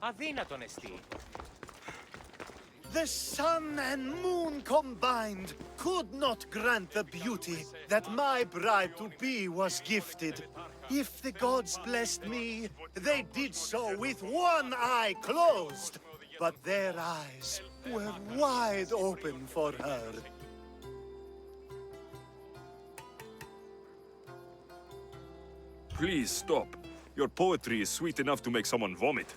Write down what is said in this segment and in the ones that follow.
Αδύνατον εστί. The sun and moon combined could not grant the beauty that my bride-to-be was gifted. If the gods blessed me, they did so with one eye closed. But their eyes were wide open for her. Please stop. Your poetry is sweet enough to make someone vomit.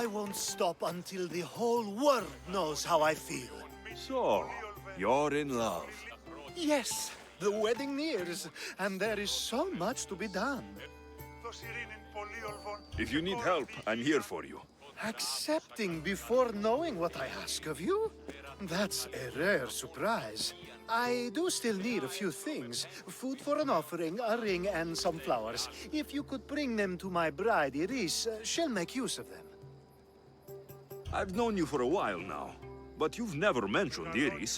I won't stop until the whole world knows how I feel. So, you're in love. Yes, the wedding nears, and there is so much to be done. If you need help, I'm here for you. Accepting before knowing what I ask of you? That's a rare surprise. I do still need a few things. Food for an offering, a ring, and some flowers. If you could bring them to my bride, Iris, she'll make use of them. I've known you for a while now, but you've never mentioned Iris.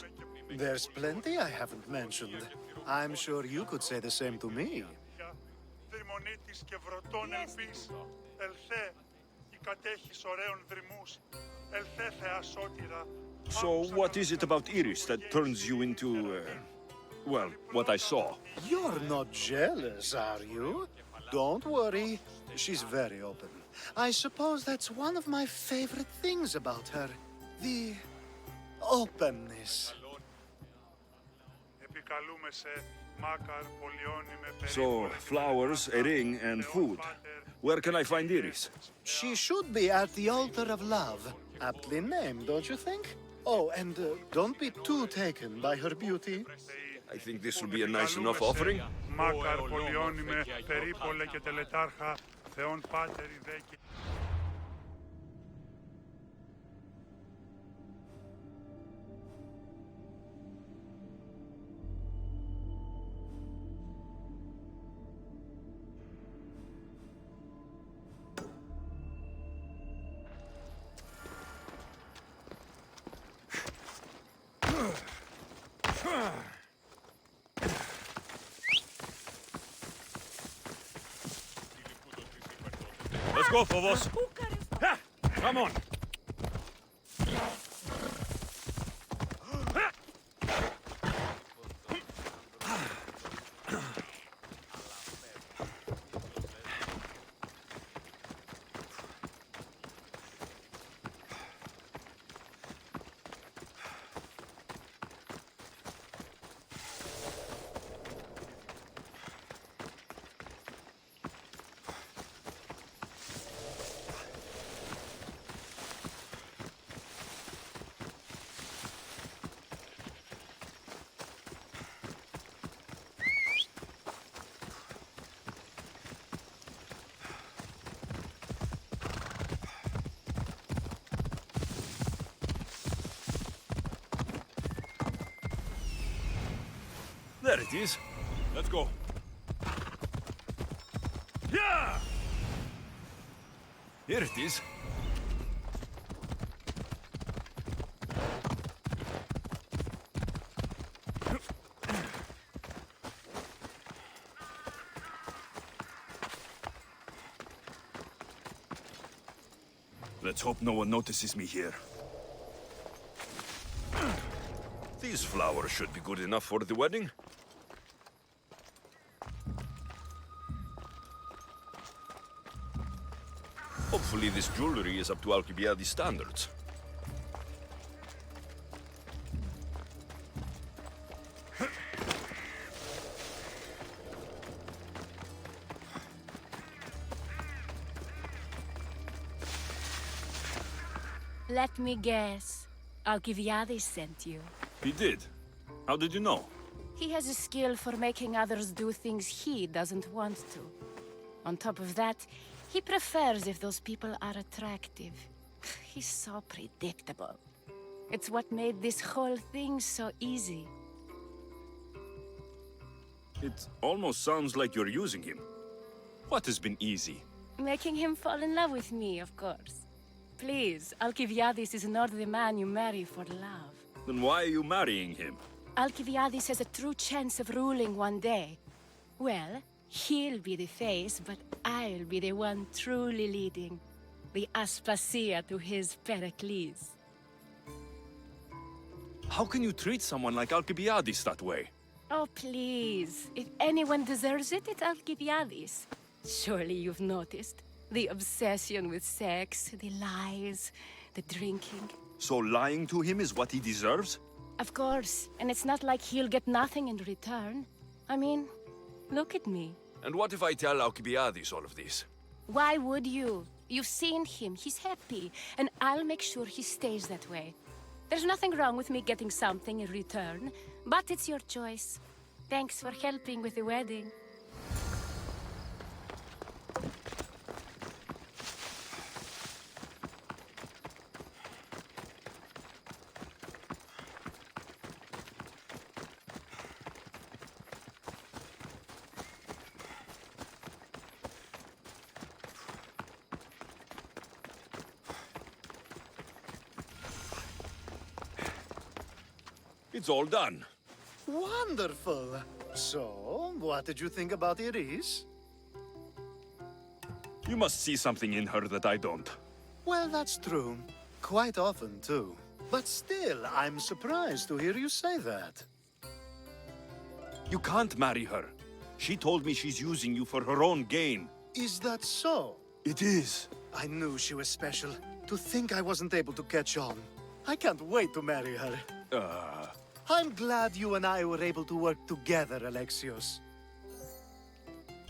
There's plenty I haven't mentioned. I'm sure you could say the same to me. So what is it about Iris that turns you into, well, what I saw? You're not jealous, are you? Don't worry, she's very open. I suppose that's one of my favorite things about her. The openness. So, flowers, a ring, and food. Where can I find Iris? She should be at the altar of love. Aptly named, don't you think? Oh, and don't be too taken by her beauty. I think this will be a nice enough offering. Let's go, Phobos. Ha! Come on. There it is. Let's go. Yeah! Here it is. Let's hope no one notices me here. These flowers should be good enough for the wedding. Hopefully this jewelry is up to Alcibiades standards. Let me guess. Alcibiades sent you. He did? How did you know? He has a skill for making others do things he doesn't want to. On top of that, he prefers if those people are attractive. He's so predictable. It's what made this whole thing so easy. It almost sounds like you're using him. What has been easy? Making him fall in love with me, of course. Please, Alcibiades is not the man you marry for love. Then why are you marrying him? Alcibiades has a true chance of ruling one day. Well, he'll be the face, but I'll be the one truly leading. the Aspasia to his Pericles. How can you treat someone like Alcibiades that way? Oh, please. If anyone deserves it, it's Alcibiades. Surely you've noticed. The obsession with sex, the lies, the drinking. So lying to him is what he deserves? Of course. And it's not like he'll get nothing in return. I mean, look at me. And what if I tell Alcibiades all of this? Why would you? You've seen him. He's happy. And I'll make sure he stays that way. There's nothing wrong with me getting something in return, but it's your choice. Thanks for helping with the wedding. It's all done. Wonderful. So, what did you think about Iris? You must see something in her that I don't. Well, that's true. Quite often, too. But still, I'm surprised to hear you say that. You can't marry her. She told me she's using you for her own gain. Is that so? It is. I knew she was special. To think I wasn't able to catch on. I can't wait to marry her. I'm glad you and I were able to work together, Alexios.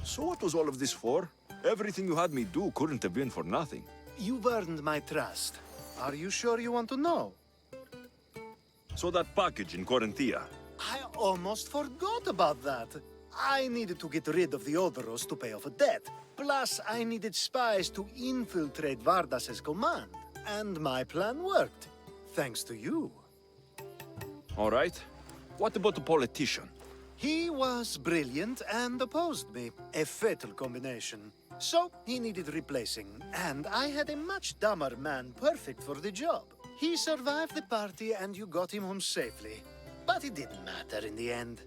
So what was all of this for? Everything you had me do couldn't have been for nothing. You've earned my trust. Are you sure you want to know? So that package in Corinthia. I almost forgot about that. I needed to get rid of the Odoros to pay off a debt. Plus, I needed spies to infiltrate Vardas's command. And my plan worked. Thanks to you. All right. What about the politician? He was brilliant and opposed me. A fatal combination. So, he needed replacing. And I had a much dumber man perfect for the job. He survived the party and you got him home safely. But it didn't matter in the end.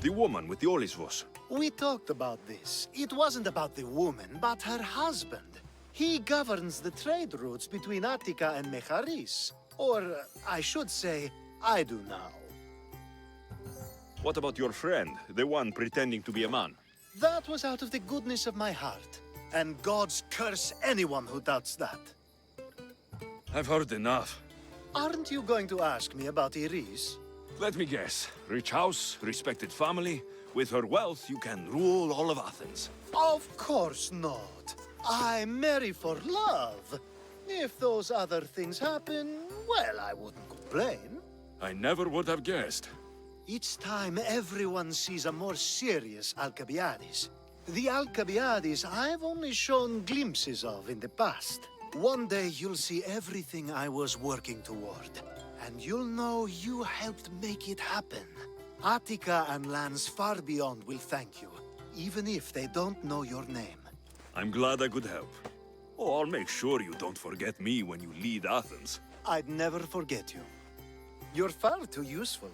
The woman with the Olisvos. We talked about this. It wasn't about the woman, but her husband. He governs the trade routes between Attica and Mecharis. Or, I should say, I do now. What about your friend, the one pretending to be a man? That was out of the goodness of my heart. And gods curse anyone who doubts that. I've heard enough. Aren't you going to ask me about Iris? Let me guess. Rich house, respected family. With her wealth, you can rule all of Athens. Of course not. I marry for love. If those other things happen, well, I wouldn't complain. I never would have guessed. Each time everyone sees a more serious Alcibiades. The Alcibiades I've only shown glimpses of in the past. One day you'll see everything I was working toward. And you'll know you helped make it happen. Attica and lands far beyond will thank you, even if they don't know your name. I'm glad I could help. Oh, I'll make sure you don't forget me when you lead Athens. I'd never forget you. You're far too useful.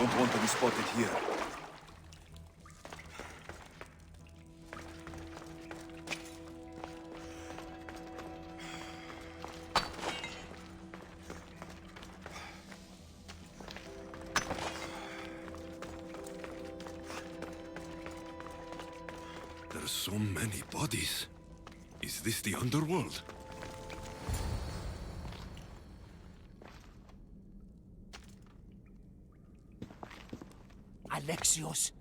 don't want to be spotted here. There's so many bodies. Is this the underworld? Alexios.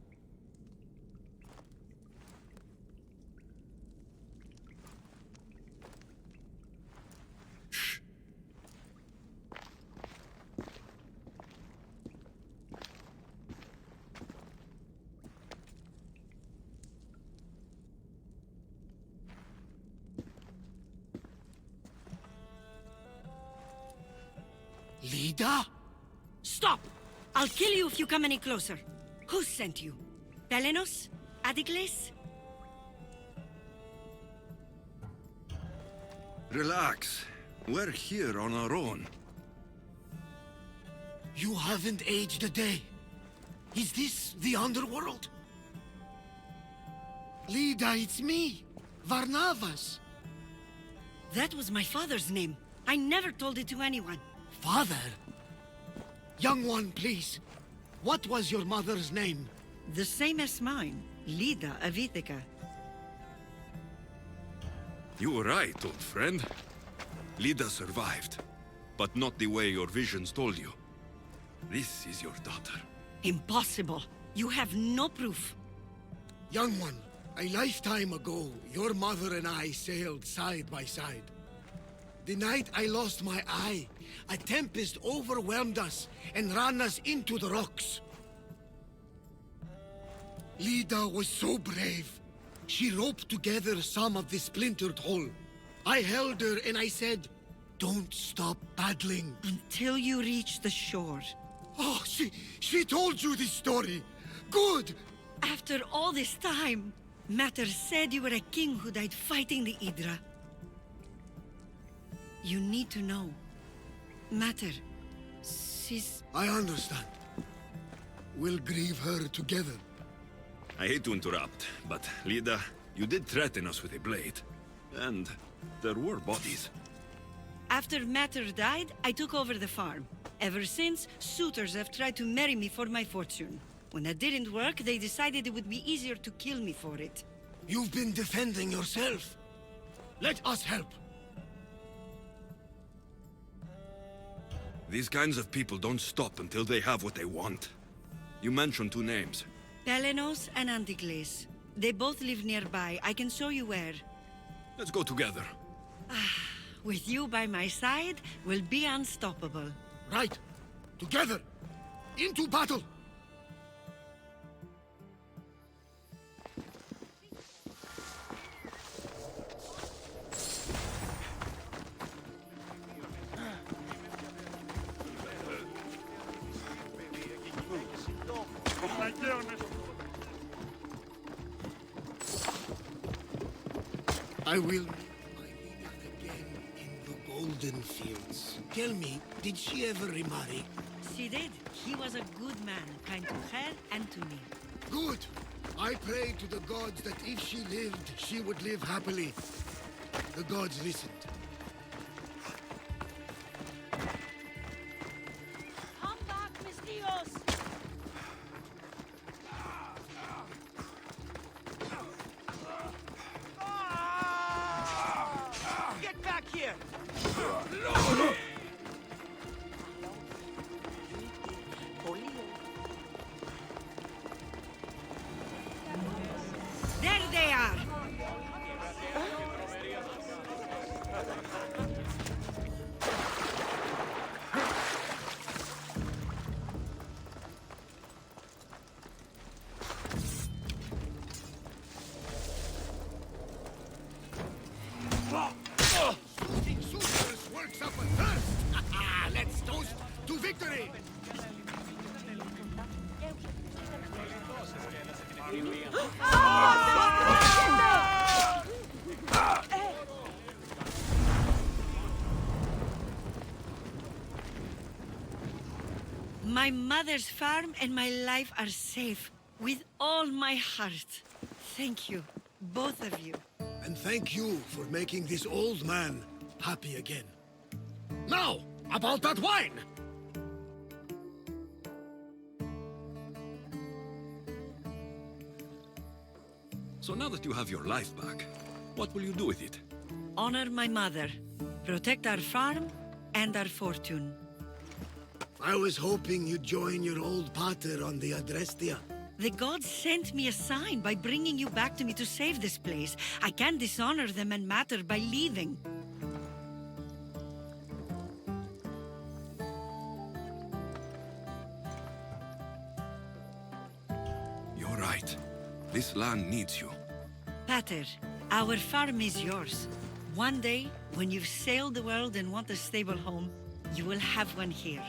Lida? Stop! I'll kill you if you come any closer. Who sent you? Pelenos? Adigles? Relax. We're here on our own. You haven't aged a day. Is this the underworld? Lida, it's me, Varnavas. That was my father's name. I never told it to anyone. Father? Young one, please. What was your mother's name? The same as mine. Lida of Ithaca. You were right, old friend. Lida survived, but not the way your visions told you. This is your daughter. Impossible. You have no proof. Young one, a lifetime ago, your mother and I sailed side by side. The night I lost my eye, a tempest overwhelmed us and ran us into the rocks. Lida was so brave. She roped together some of the splintered hull. I held her and I said, "Don't stop paddling." Until you reach the shore. Oh, she told you this story. Good. After all this time, Mater said you were a king who died fighting the Hydra. You need to know. Mater, she's... I understand. We'll grieve her together. I hate to interrupt, but Lida, you did threaten us with a blade. And there were bodies. After Mater died, I took over the farm. Ever since, suitors have tried to marry me for my fortune. When that didn't work, they decided it would be easier to kill me for it. You've been defending yourself. Let us help. These kinds of people don't stop until they have what they want. You mentioned two names. Pelenos and Antigles. They both live nearby. I can show you where. Let's go together. With you by my side, we'll be unstoppable. Right. Together. Into battle. I will meet my Lida again in the Golden Fields. Tell me, did she ever remarry? She did. He was a good man, kind to her and to me. Good. I pray to the gods that if she lived, she would live happily. The gods listened. Come back, mis Dios! Get back here! There they are! My mother's farm and my life are safe. With all my heart. Thank you, both of you. And thank you for making this old man happy again. Now, about that wine! So now that you have your life back, what will you do with it? Honor my mother. Protect our farm and our fortune. I was hoping you'd join your old pater on the Adrestia. The gods sent me a sign by bringing you back to me to save this place. I can't dishonor them and Mater by leaving. You're right. This land needs you. Pater, our farm is yours. One day, when you've sailed the world and want a stable home, you will have one here.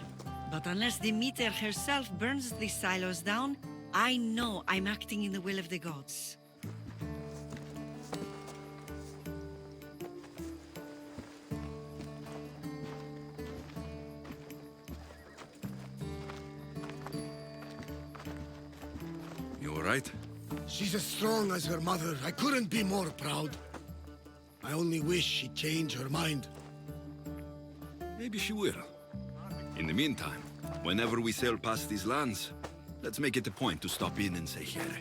But unless Demeter herself burns these silos down, I know I'm acting in the will of the gods. You all right? She's as strong as her mother. I couldn't be more proud. I only wish she'd change her mind. Maybe she will. In the meantime, whenever we sail past these lands, let's make it a point to stop in and say here.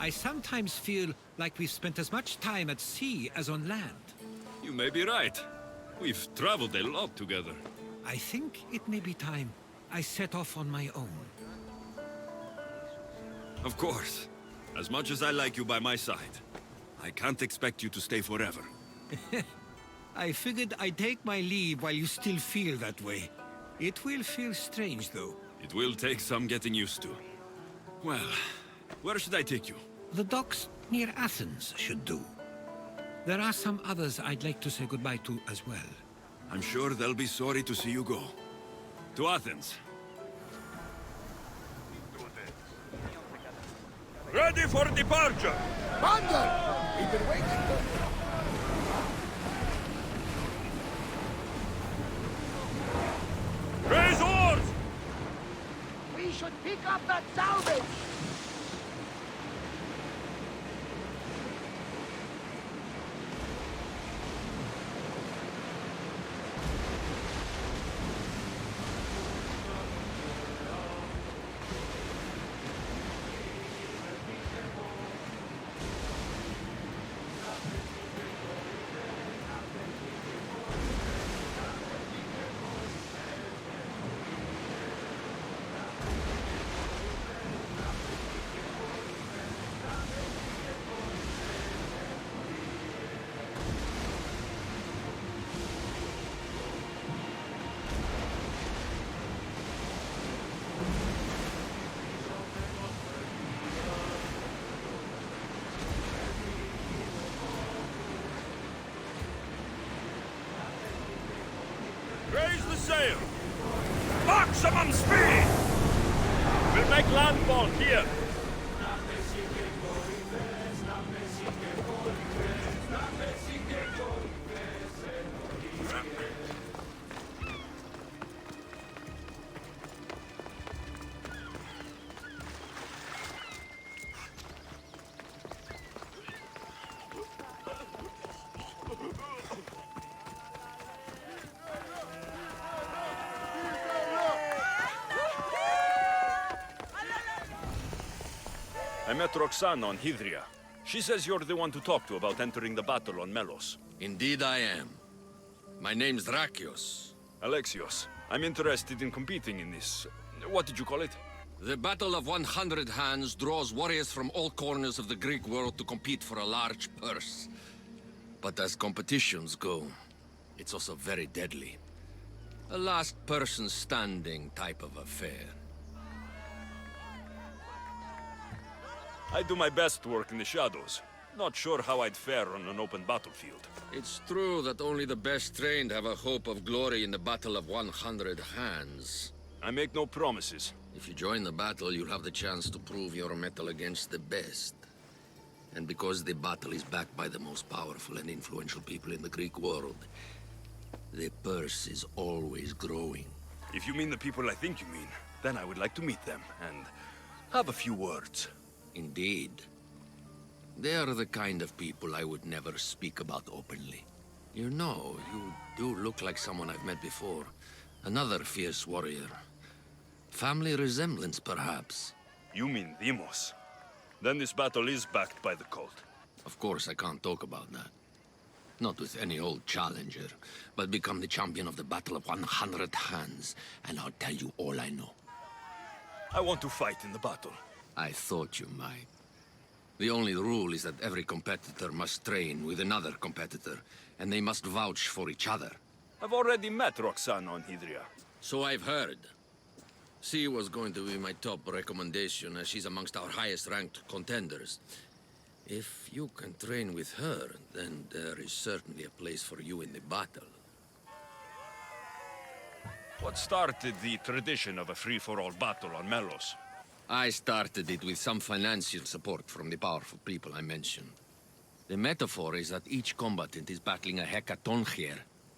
I sometimes feel like we've spent as much time at sea as on land. You may be right. We've traveled a lot together. I think it may be time I set off on my own. Of course. As much as I like you by my side, I can't expect you to stay forever. I figured I'd take my leave while you still feel that way. It will feel strange, though. It will take some getting used to. Well, where should I take you? The docks near Athens should do. There are some others I'd like to say goodbye to as well. I'm sure they'll be sorry to see you go. To Athens. Ready for departure! Commander! We've been waiting for you. Raise oars! We should pick up that salvage! Raise the sail! Maximum speed! We'll make landfall here. I met Roxana on Hydria. She says you're the one to talk to about entering the battle on Melos. Indeed I am. My name's Drakios. Alexios, I'm interested in competing in this... What did you call it? The Battle of 100 Hands draws warriors from all corners of the Greek world to compete for a large purse. But as competitions go, it's also very deadly. A last person standing type of affair. I do my best work in the shadows. Not sure how I'd fare on an open battlefield. It's true that only the best trained have a hope of glory in the Battle of 100 Hands. I make no promises. If you join the battle, you'll have the chance to prove your mettle against the best. And because the battle is backed by the most powerful and influential people in the Greek world, the purse is always growing. If you mean the people I think you mean, then I would like to meet them and have a few words. Indeed. They are the kind of people I would never speak about openly. You know, you do look like someone I've met before. Another fierce warrior. Family resemblance, perhaps. You mean Demos. Then this battle is backed by the cult. Of course, I can't talk about that. Not with any old challenger, but become the champion of the Battle of 100 Hands, and I'll tell you all I know. I want to fight in the battle. I thought you might. The only rule is that every competitor must train with another competitor, and they must vouch for each other. I've already met Roxana on Hydria. So I've heard. She was going to be my top recommendation, as she's amongst our highest-ranked contenders. If you can train with her, then there is certainly a place for you in the battle. What started the tradition of a free-for-all battle on Melos? I started it with some financial support from the powerful people I mentioned. The metaphor is that each combatant is battling a hecatoncheir.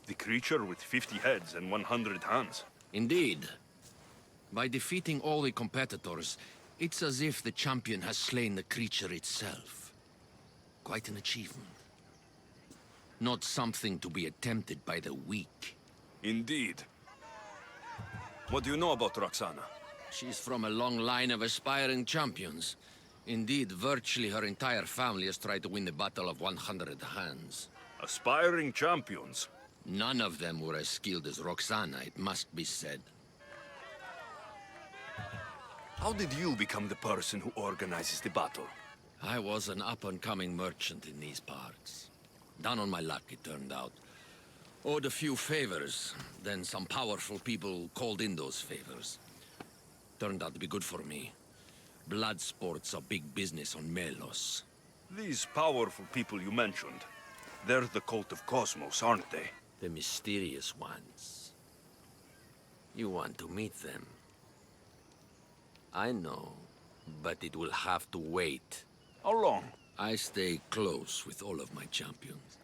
The creature with 50 heads and 100 hands. Indeed. By defeating all the competitors, it's as if the champion has slain the creature itself. Quite an achievement. Not something to be attempted by the weak. Indeed. What do you know about Roxana? She's from a long line of aspiring champions. Indeed, virtually her entire family has tried to win the Battle of 100 Hands. Aspiring champions? None of them were as skilled as Roxana, it must be said. How did you become the person who organizes the battle? I was an up-and-coming merchant in these parts. Down on my luck, it turned out. Owed a few favors, then some powerful people called in those favors. Turned out to be good for me. Blood sports are big business on Melos. These powerful people you mentioned, they're the cult of Cosmos, aren't they? The mysterious ones. You want to meet them? I know, but it will have to wait. How long? I stay close with all of my champions.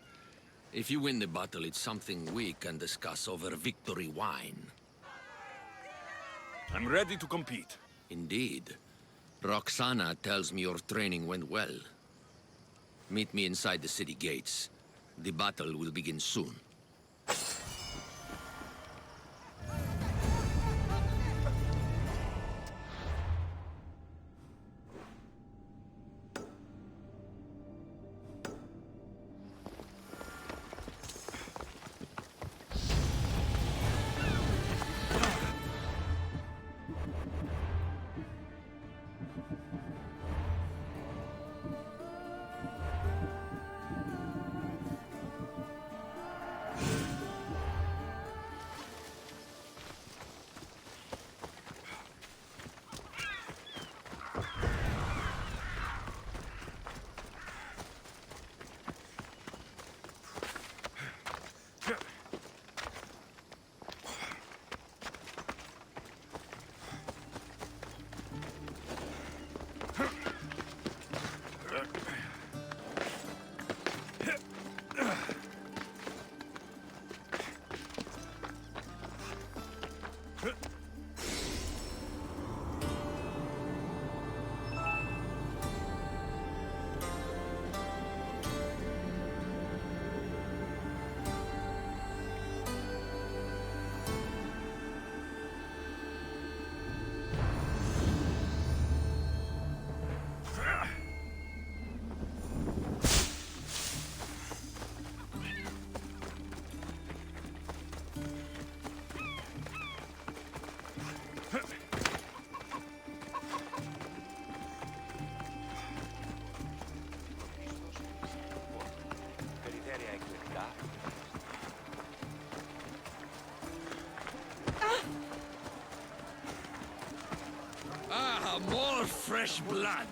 If you win the battle, it's something we can discuss over victory wine. I'm ready to compete. Indeed. Roxana tells me your training went well. Meet me inside the city gates. The battle will begin soon. fresh blood.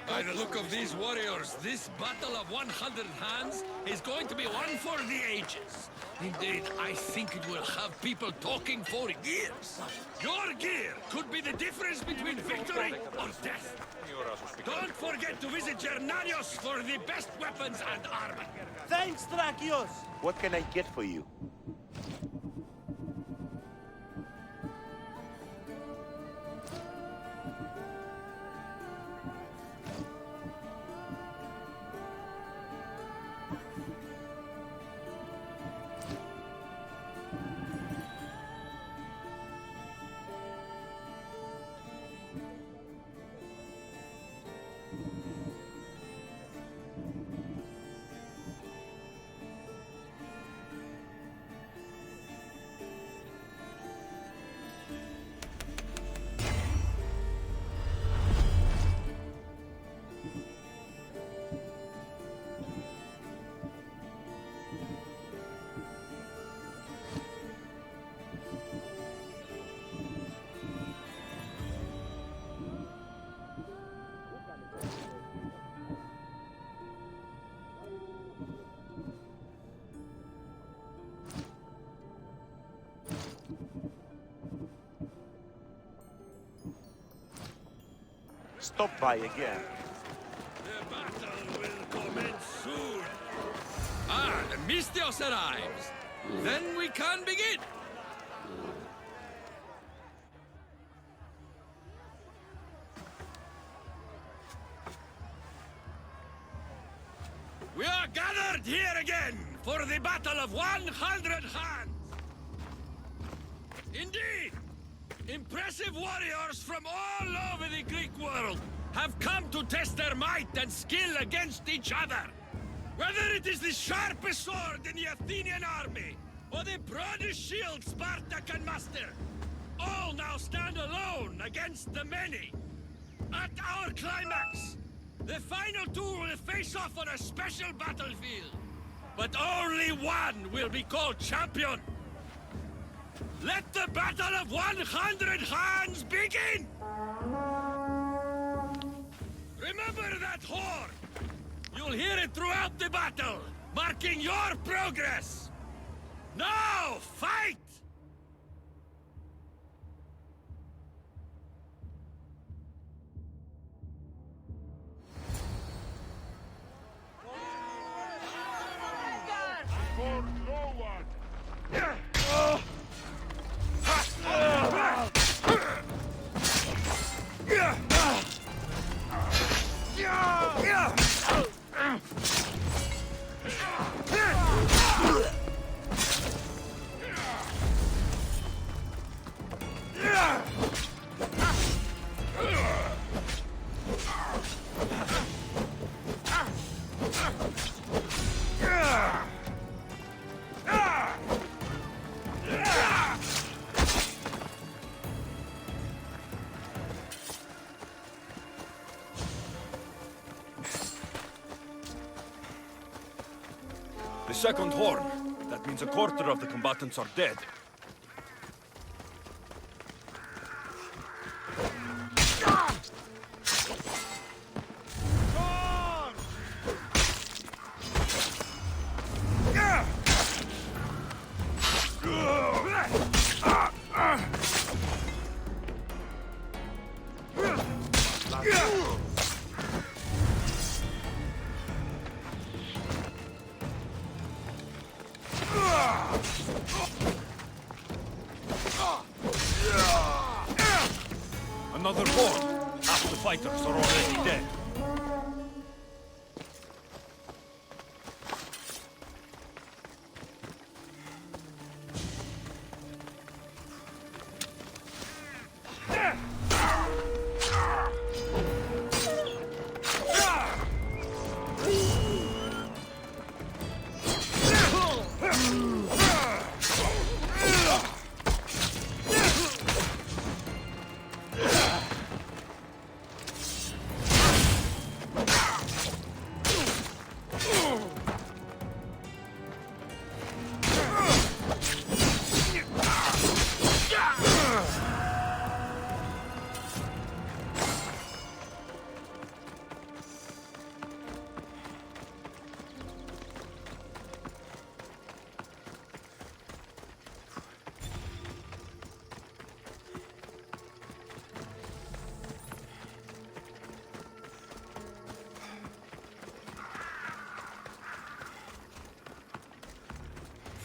By the look of these warriors, this battle of 100 hands is going to be one for the ages. Indeed, I think it will have people talking for years. Your gear could be the difference between victory or death. Don't forget to visit Gernanios for the best weapons and armor. Thanks, Drakios! What can I get for you? Stop by again. The battle will commence soon. Ah, the Mystios arrives. Then we can begin. We are gathered here again for the battle of 100 hands. Indeed, impressive warriors from all over the Greek world have come to test their might and skill against each other. Whether it is the sharpest sword in the Athenian army, or the broadest shield Sparta can muster, all now stand alone against the many. At our climax, the final two will face off on a special battlefield. But only one will be called champion. Let the battle of 100 hands begin! Remember that horn! You'll hear it throughout the battle, marking your progress! Now, fight! The second horn. That means a quarter of the combatants are dead. Another horn. Half the fighters are already dead.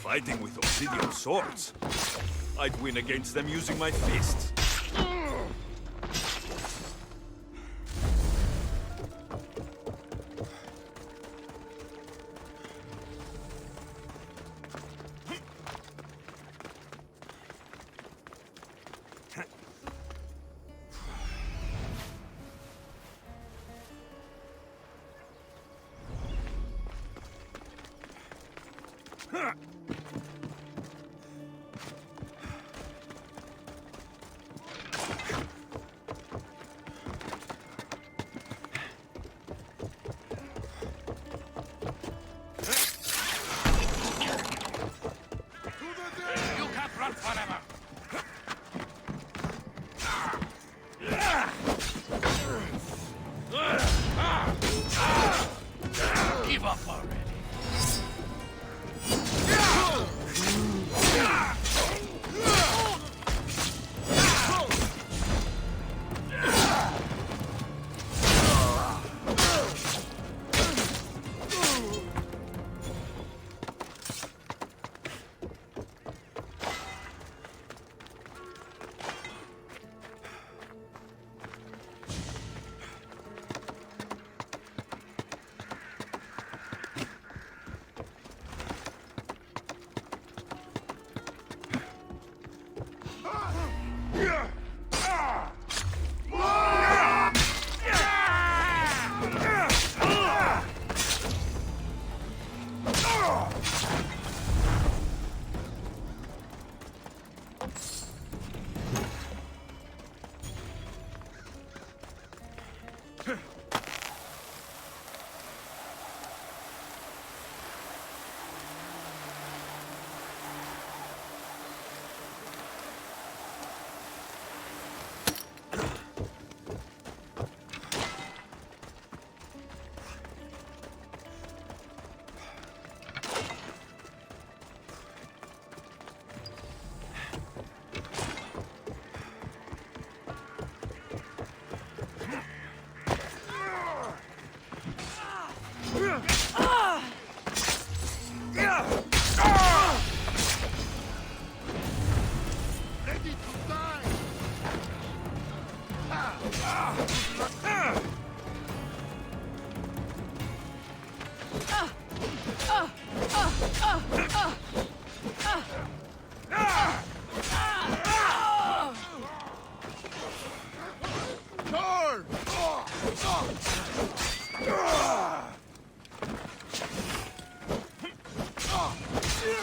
Fighting with obsidian swords? I'd win against them using my fists. Give up already.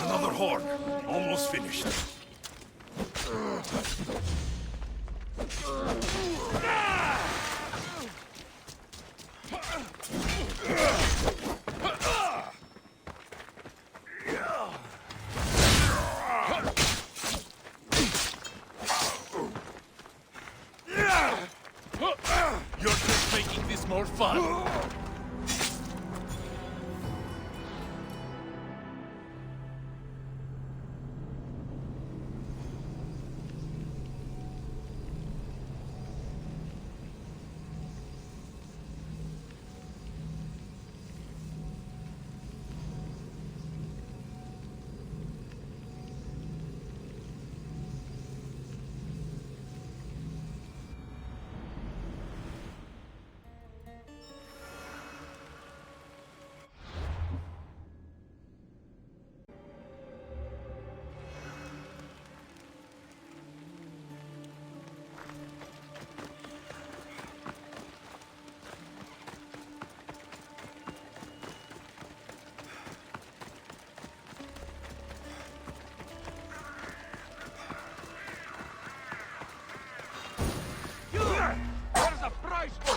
Another horn. Almost finished. You're just making this more fun. There's a price for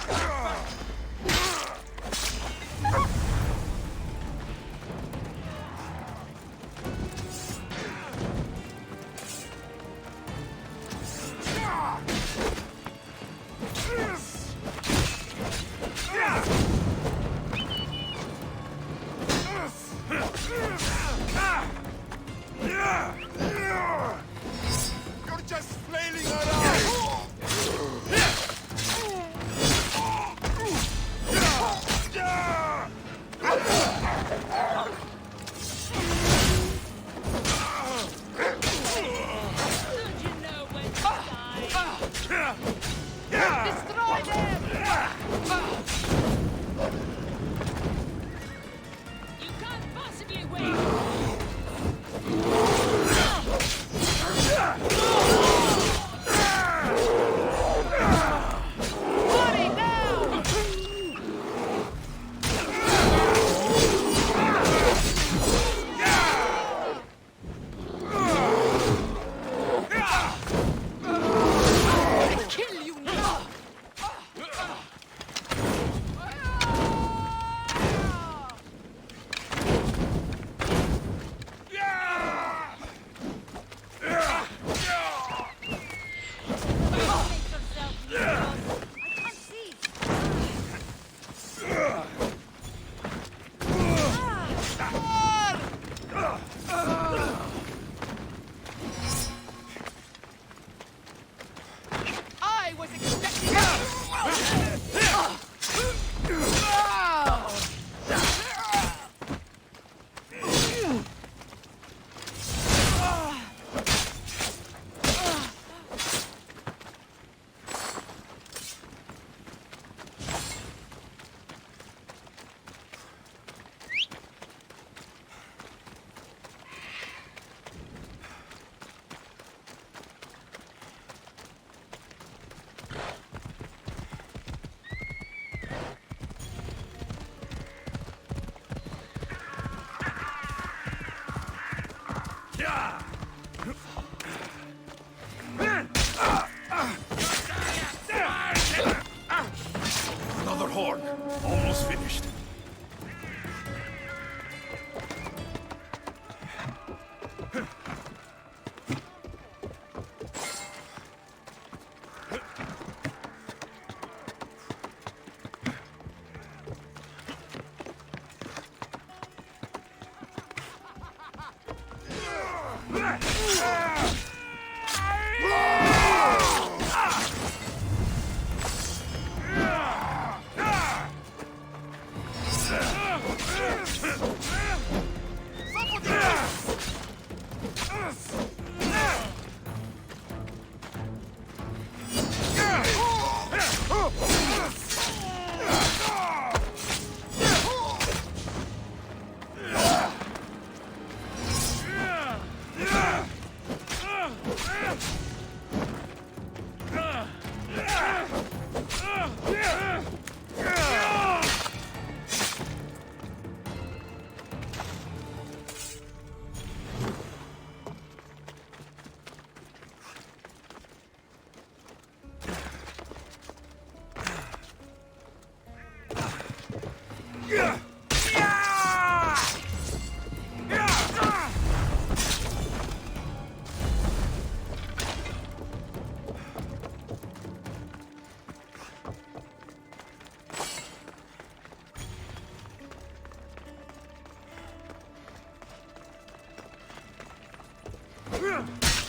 You're just flailing around! Another horn. Almost finished.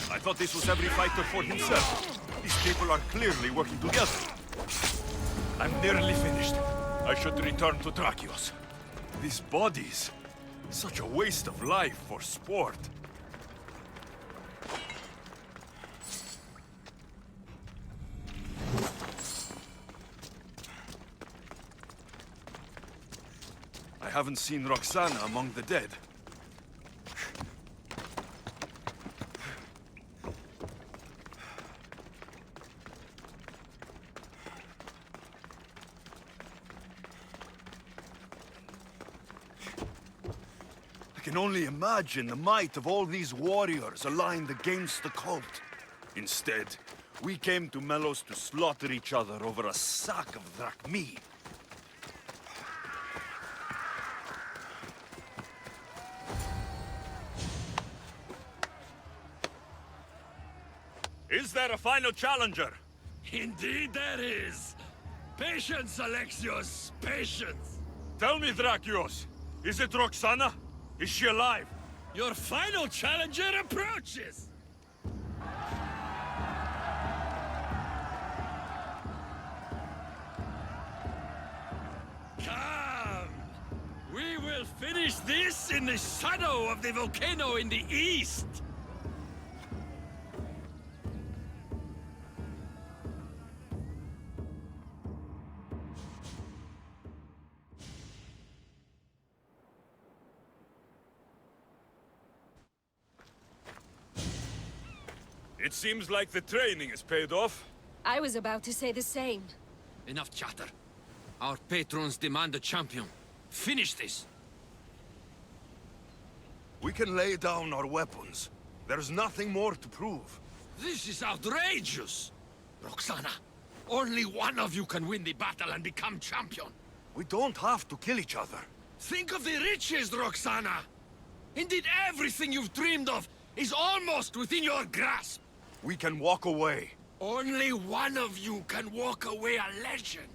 I thought this was every fighter for himself. These people are clearly working together. I'm nearly finished. I should return to Drakios. These bodies... such a waste of life for sport. I haven't seen Roxana among the dead. I can only imagine the might of all these warriors aligned against the cult. Instead, we came to Melos to slaughter each other over a sack of drachmi. Is there a final challenger? Indeed there is. Patience, Alexios, patience. Tell me, Drakios, is it Roxana? Is she alive? Your final challenger approaches. Come. We will finish this in the shadow of the volcano in the east. It seems like the training has paid off. I was about to say the same. Enough chatter. Our patrons demand a champion. Finish this! We can lay down our weapons. There's nothing more to prove. This is outrageous! Roxana, only one of you can win the battle and become champion. We don't have to kill each other. Think of the riches, Roxana! Indeed, everything you've dreamed of is almost within your grasp. We can walk away. Only one of you can walk away a legend.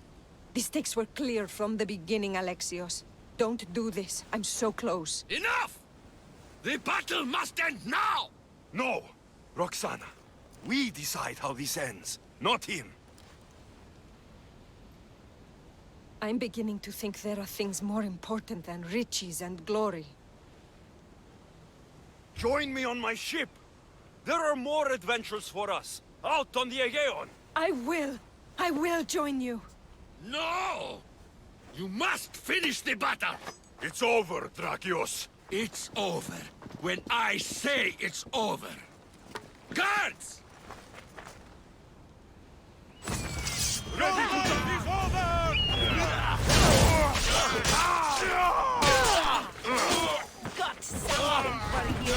The stakes were clear from the beginning, Alexios. Don't do this. I'm so close. Enough! The battle must end now! No! Roxana, we decide how this ends, not him. I'm beginning to think there are things more important than riches and glory. Join me on my ship! There are more adventures for us, out on the Aegean! I will join you! No! You must finish the battle! It's over, Drakios! It's over when I say it's over. Guards! Ready to take this over! Got something for you.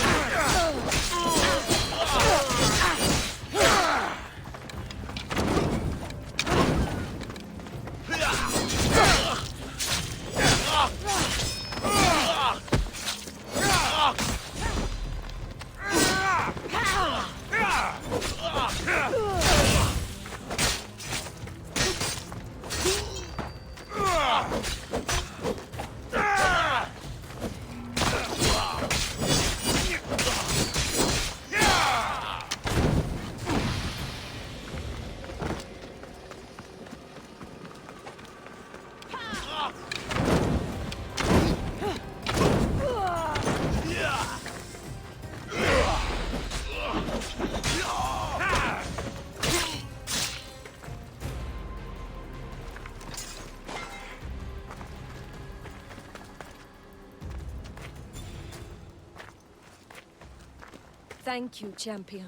Thank you, champion.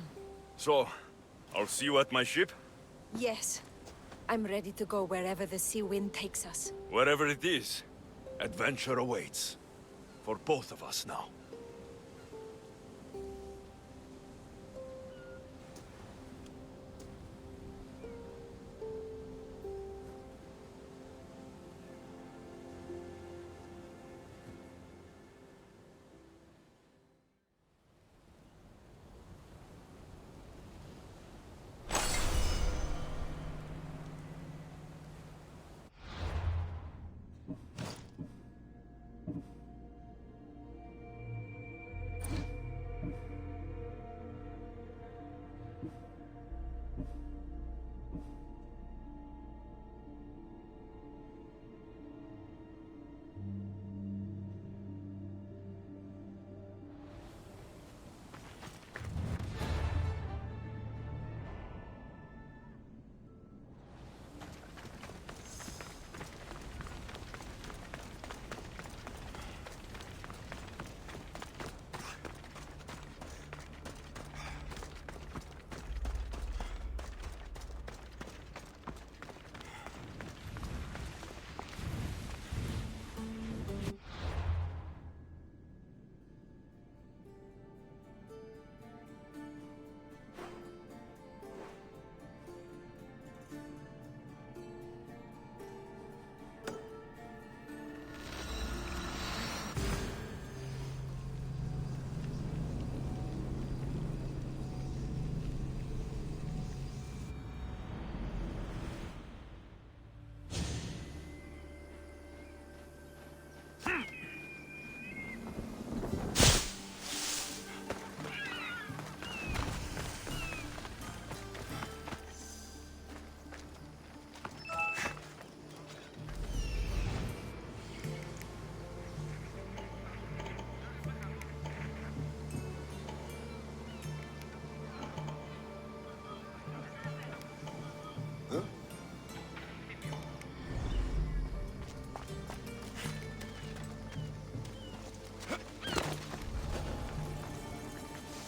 So, I'll see you at my ship? Yes. I'm ready to go wherever the sea wind takes us. Wherever it is, adventure awaits. For both of us now.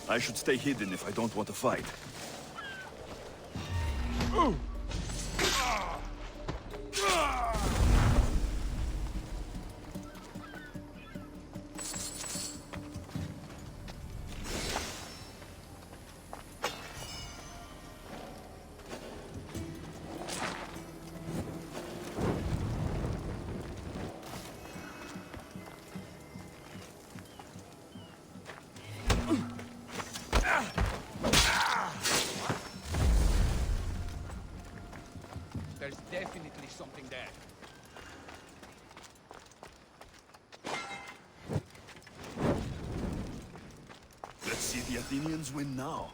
I should stay hidden if I don't want to fight. something there. Let's see the Athenians win now.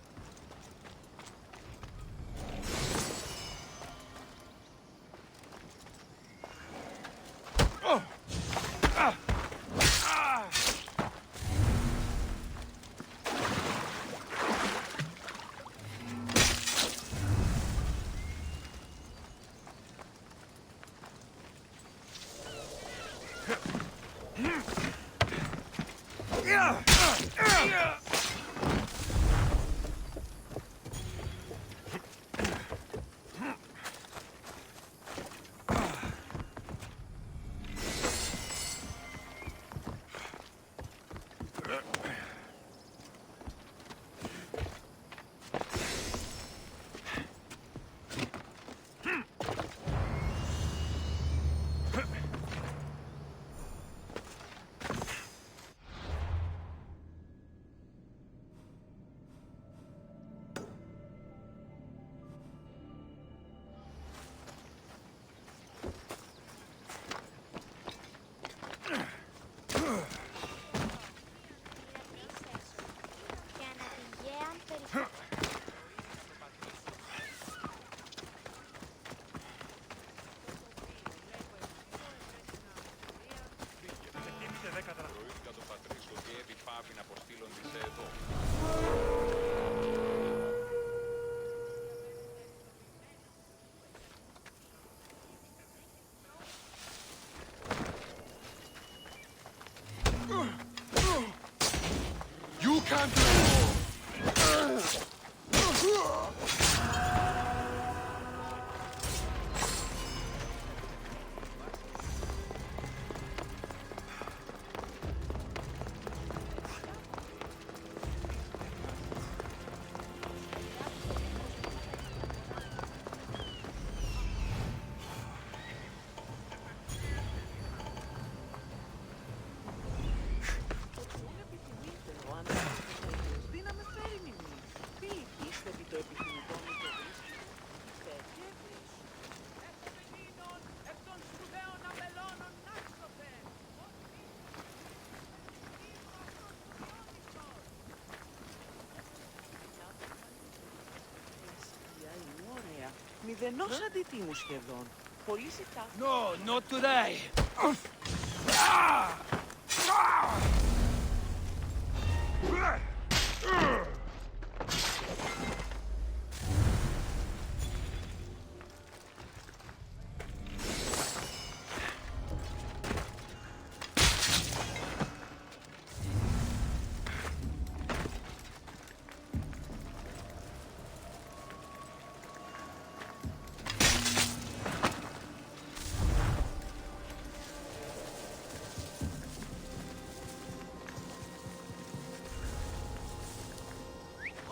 You can't do it! Μηδενός αντιτίμου σχεδόν. Πολύ σιτά. No, not today!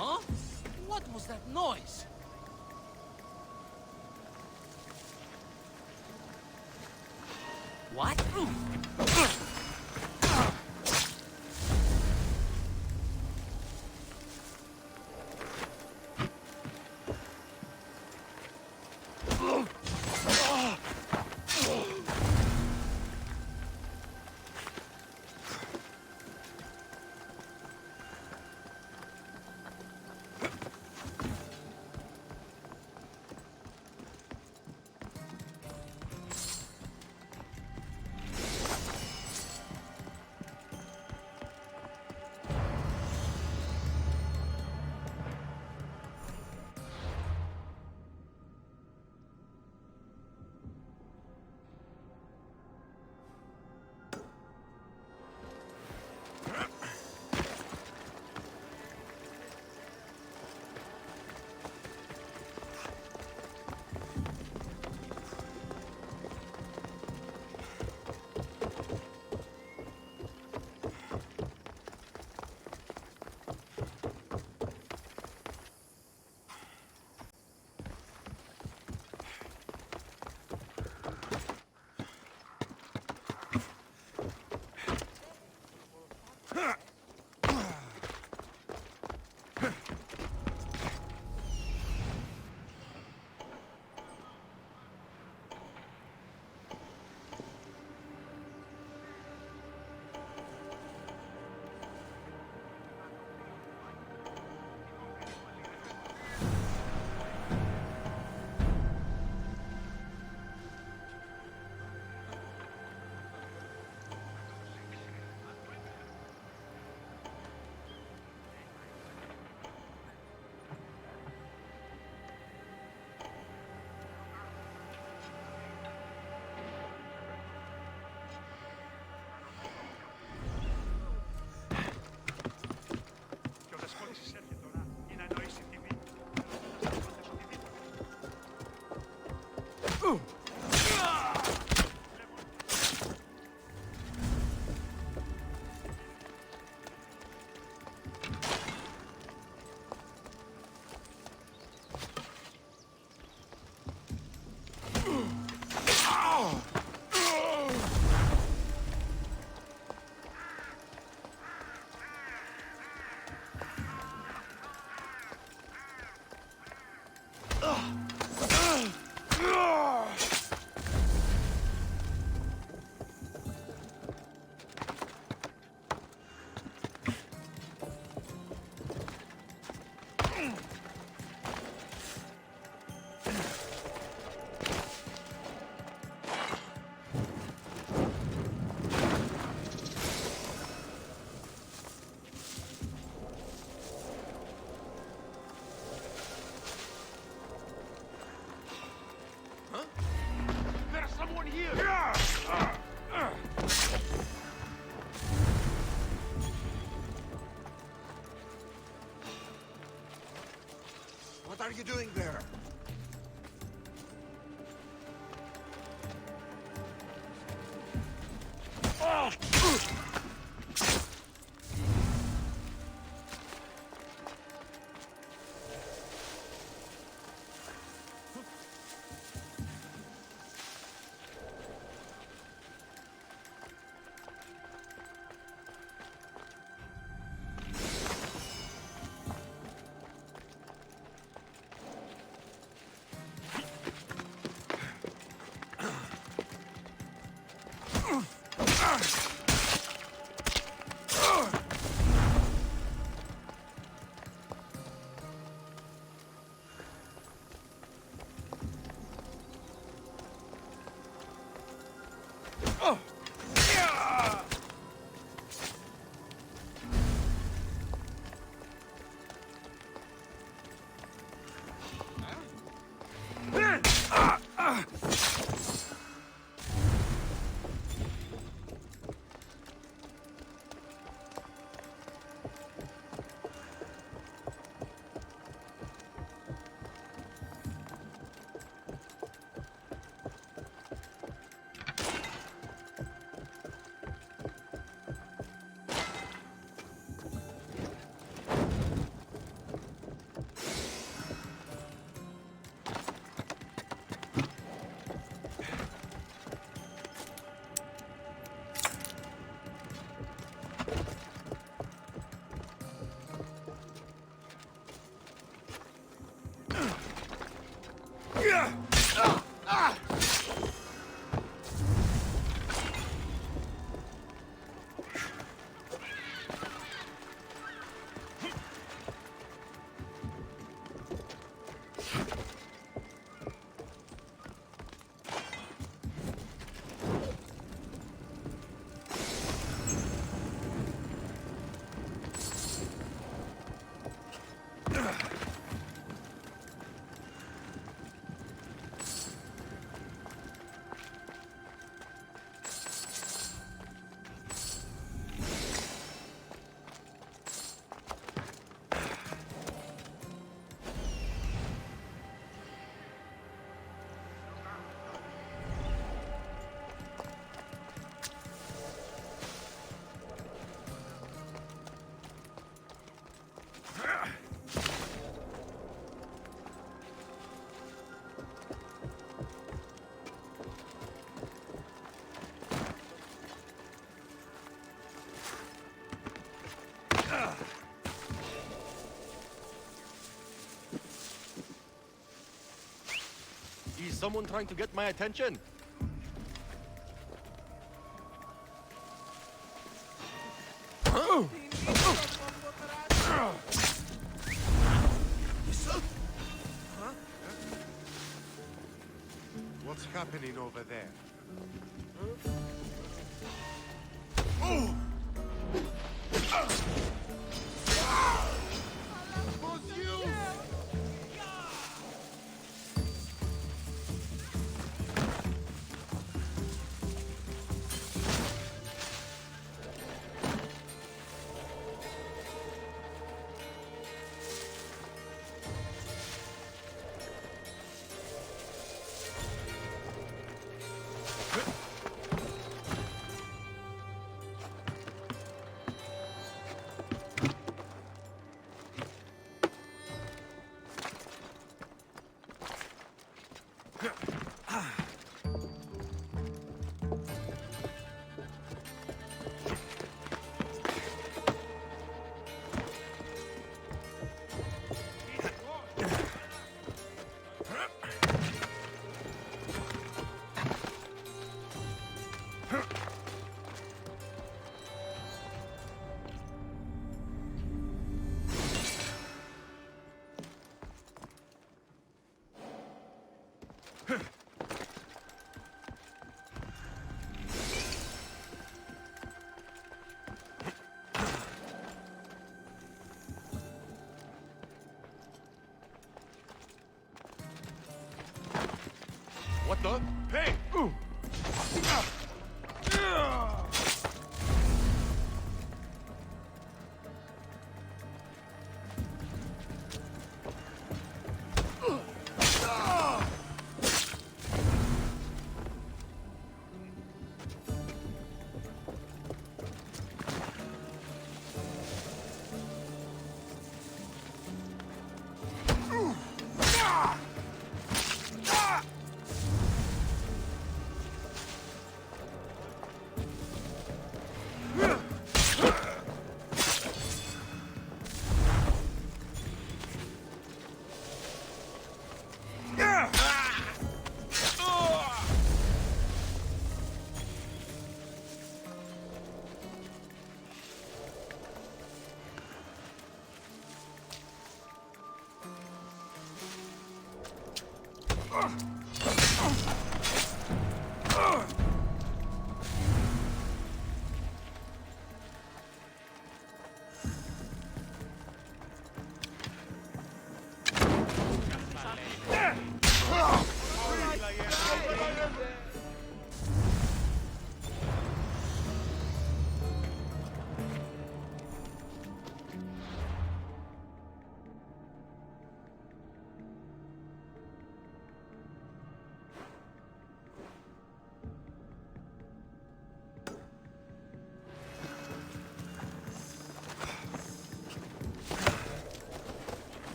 Huh? What was that noise? What? are you doing there? Is someone trying to get my attention? What's happening over there? What the? Hey!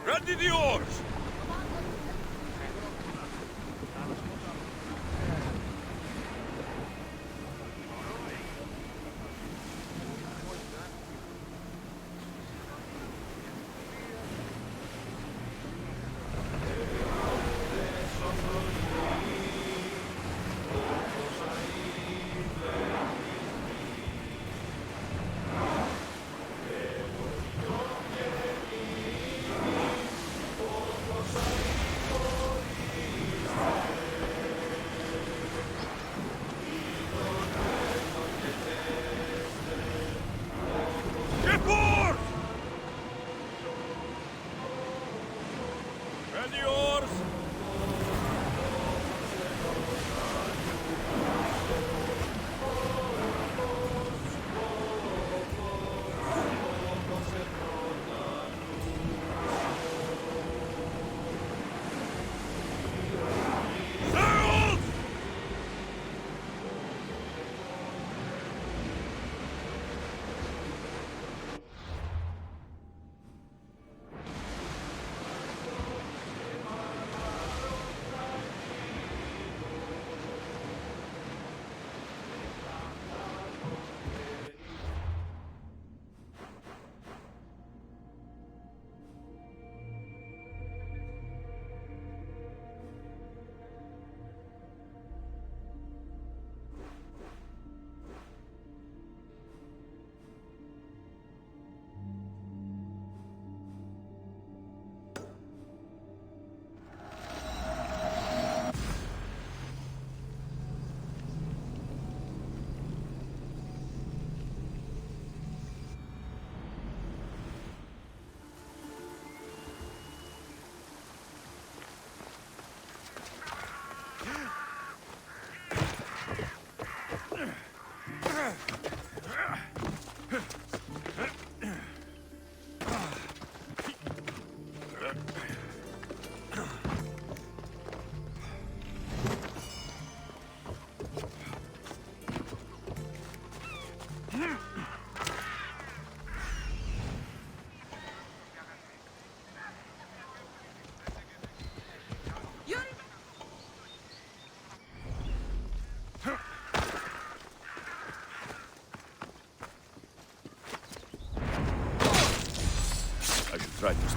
Ready the oars!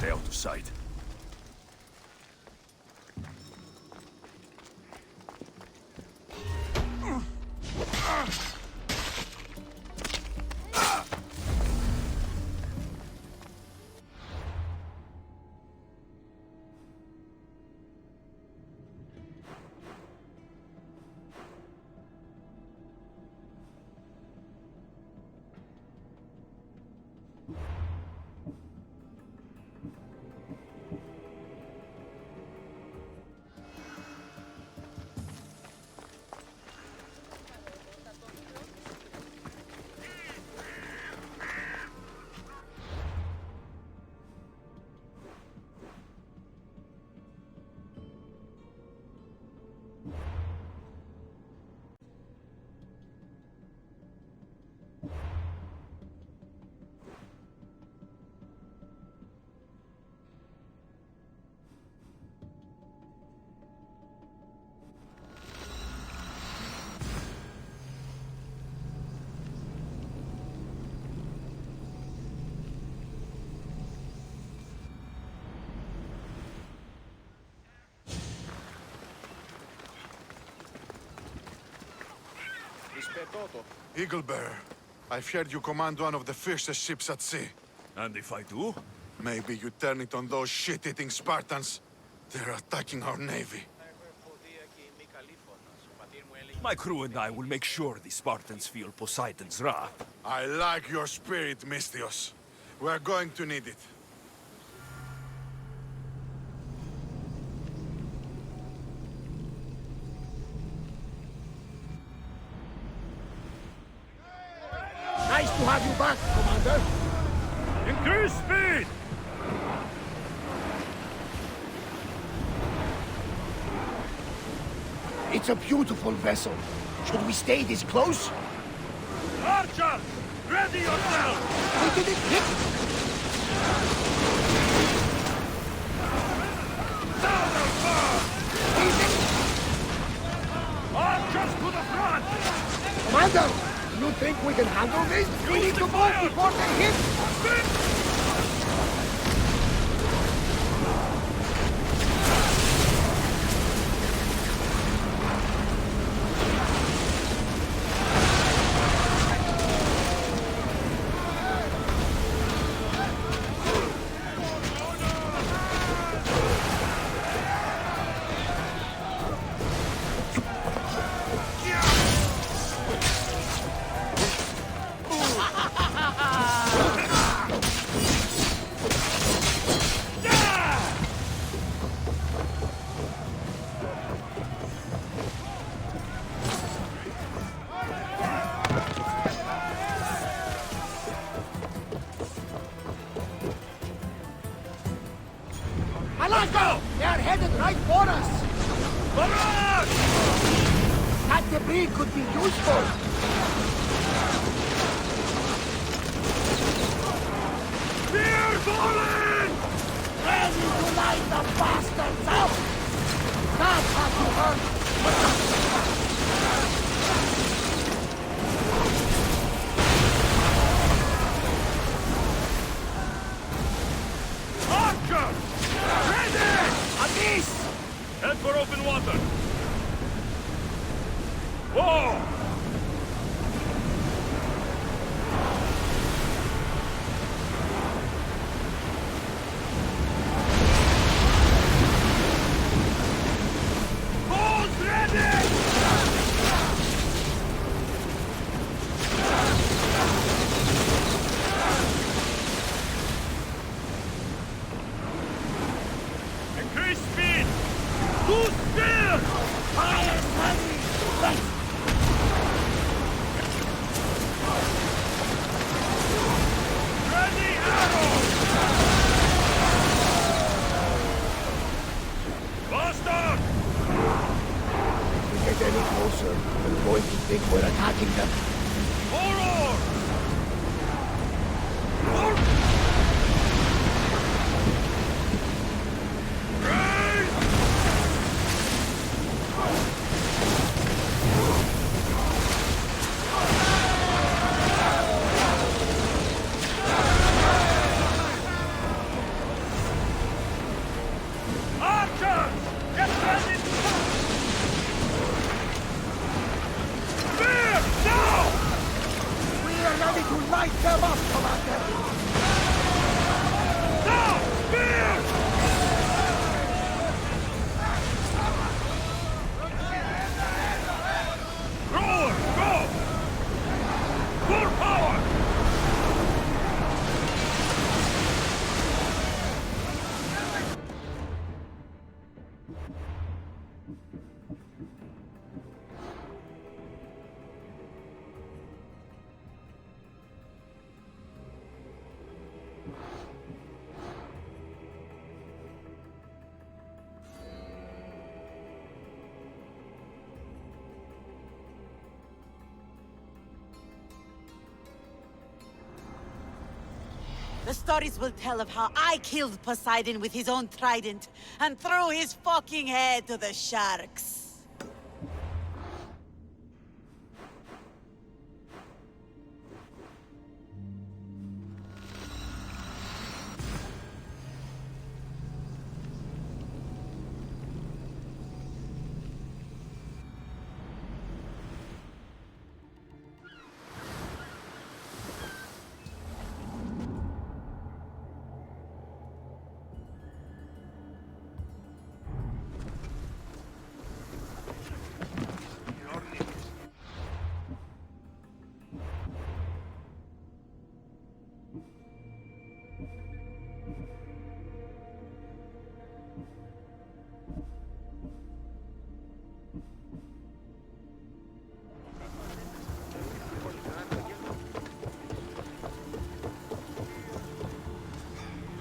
stay out of sight. Eaglebearer, I've heard you command one of the fiercest ships at sea. And if I do? Maybe you turn it on those shit-eating Spartans. They're attacking our navy. My crew and I will make sure the Spartans feel Poseidon's wrath. I like your spirit, Misthios. We're going to need it. Nice to have you back, Commander. Increase speed! It's a beautiful vessel. Should we stay this close? Archer! Ready yourself! We did it hit! Down and burn! Archers to the front! Commander, you think we can handle this? We need to move before they hit! Malako! They are headed right for us! Barrage! That debris could be useful! We're falling! Ready to light the bastards up! That's how you hurt! Archer! Ready! Abyss! Head for open water! Whoa! Boats ready! Increase speed! Too still! Fire heavy! Let's Ready arrows! Bastard! If we get any closer, they're going to think we're attacking them. Horror! Archers! Get ready! Spear! Now! We are ready to light them up, Commander! Now! Spear! Roar! Go! Full power! The stories will tell of how I killed Poseidon with his own trident and threw his fucking head to the sharks.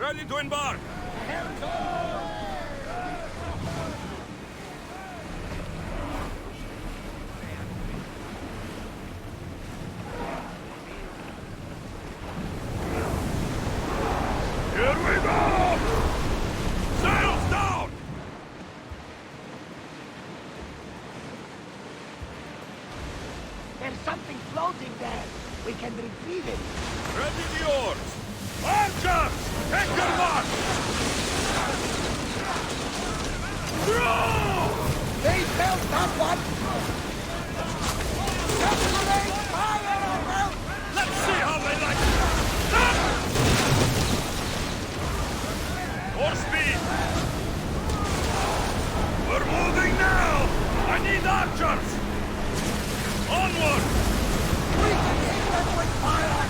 Ready to embark! Here we go! Sails down! There's something floating there. We can retrieve it. Ready the oars! Archers! Take your mark! Throw! They felt that one! Separate fire around! Let's see how they like it! Stop! More speed! We're moving now! I need archers! Onward! We can hit them with fire!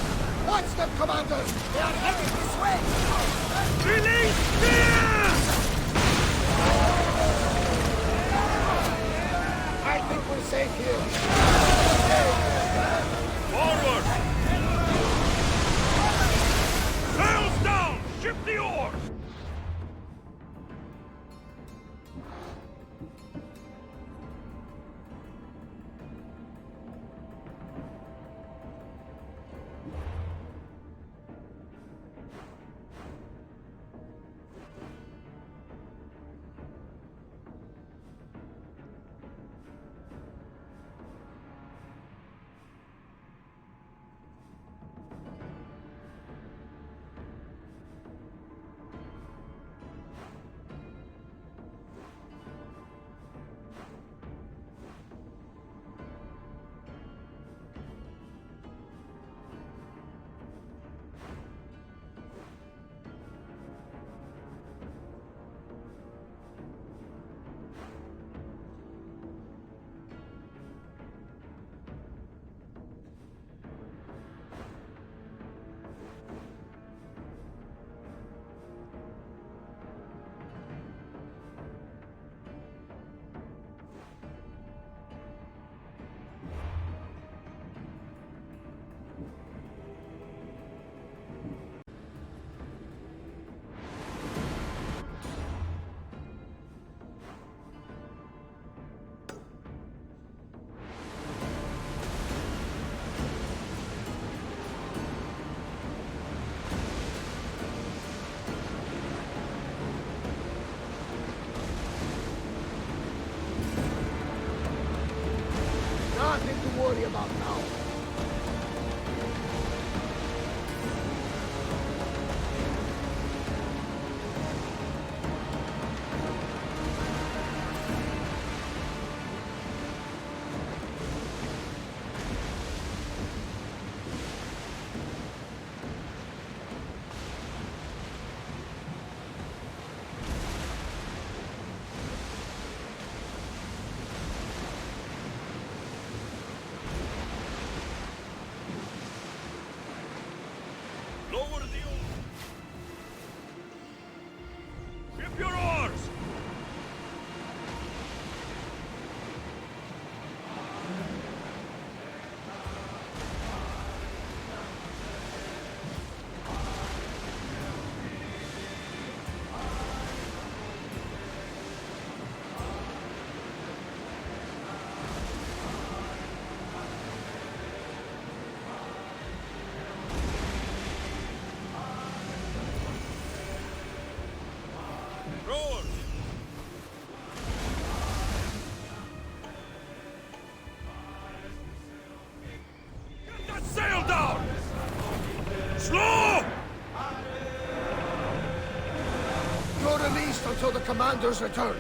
Watch them, Commander! They are heading this way! Release spears! I think we're safe here. Forward! Sails down! Shift the oars! Nothing to worry about now. Rowers! Get that sail down! Slow! You're released until the commander's return.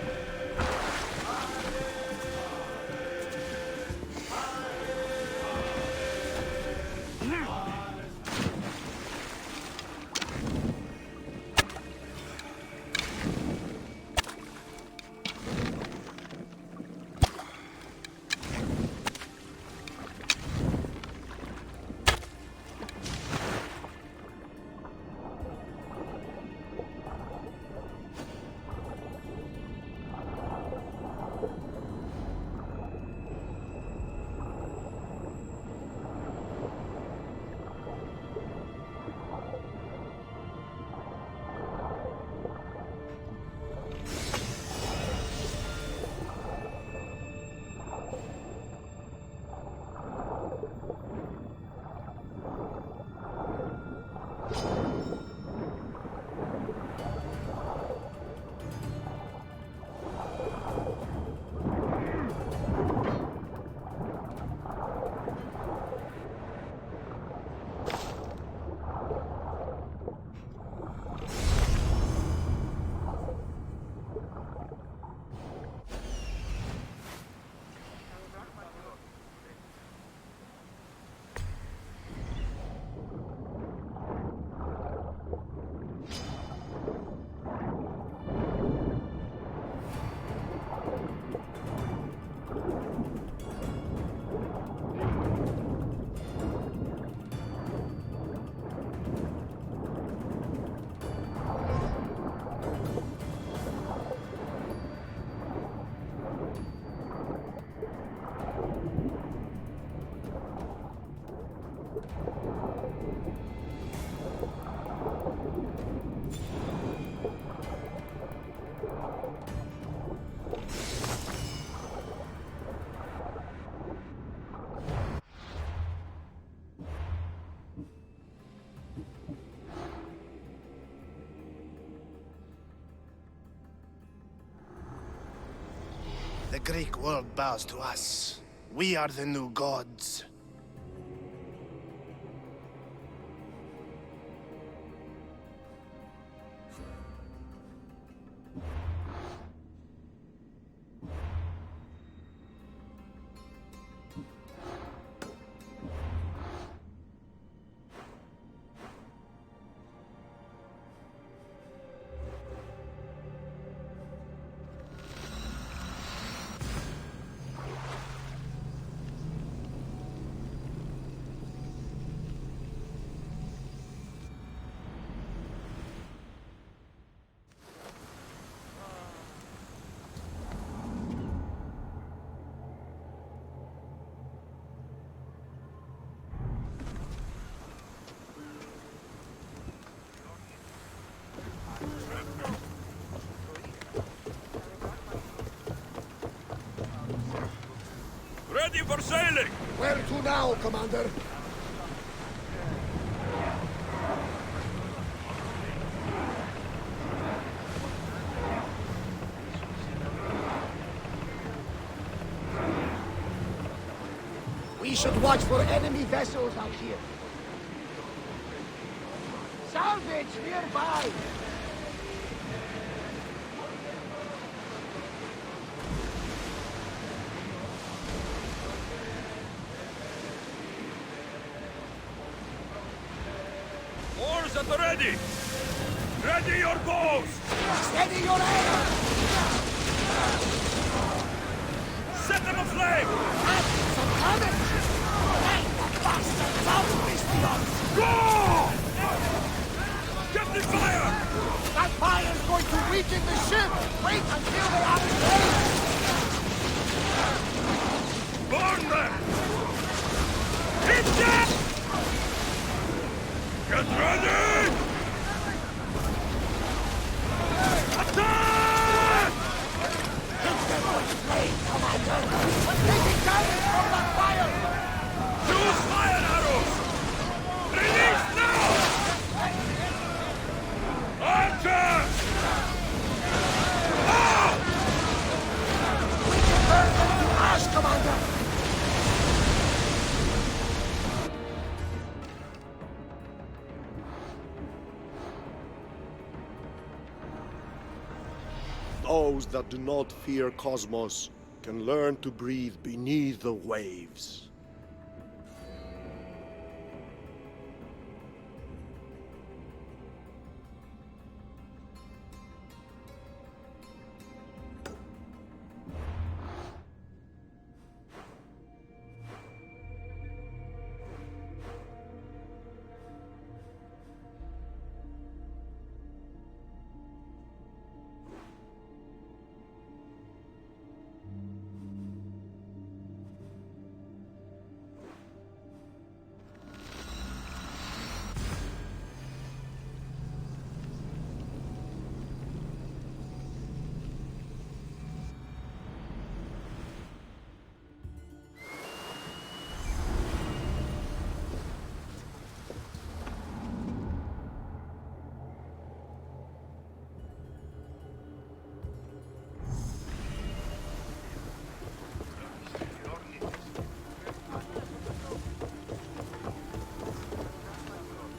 The Greek world bows to us. We are the new gods. Ready for sailing! Where to now, Commander? We should watch for enemy vessels out here. Salvage nearby! Oars at the ready! Ready your bows! Steady your aim! Set them aflame! Some damage! The bastards outwist us! Go! Captain fire! That fire's going to weaken the ship! Wait until they are engaged! Burn them! Hit them! Get ready! Attack! Hit them with flame, Commander! We're taking damage from that fire! Use fire arrows! Release now! Archer! Those that do not fear Cosmos can learn to breathe beneath the waves.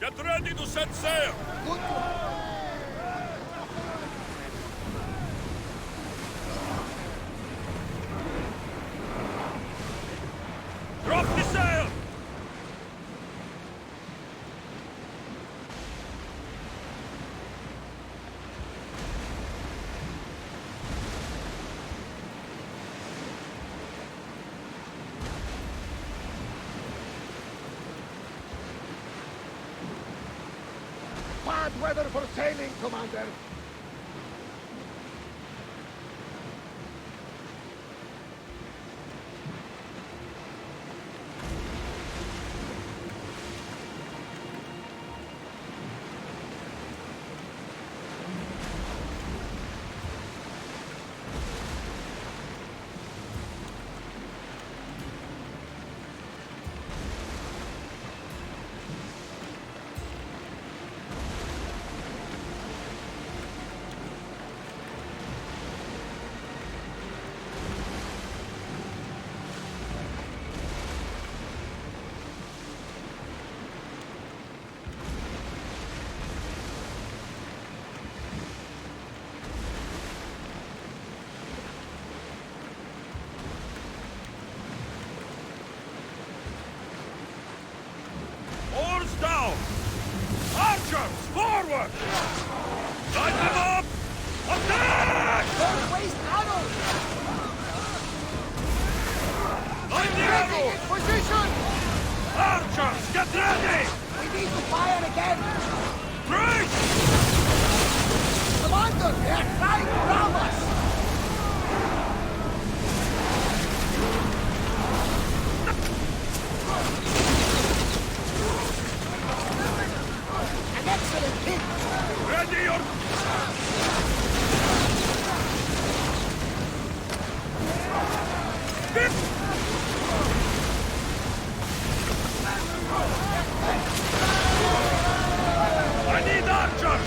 Get ready to set sail! Drop the sail! Bad weather for sailing, Commander. Oars down! Archers, forward! Light them up! Attack! Don't waste arrows! Light the Ready in arrows! position! Archers, get ready! We need to fire again! Brace! Commander, they are trying to ram us! An excellent hit! Ready your... I need archers!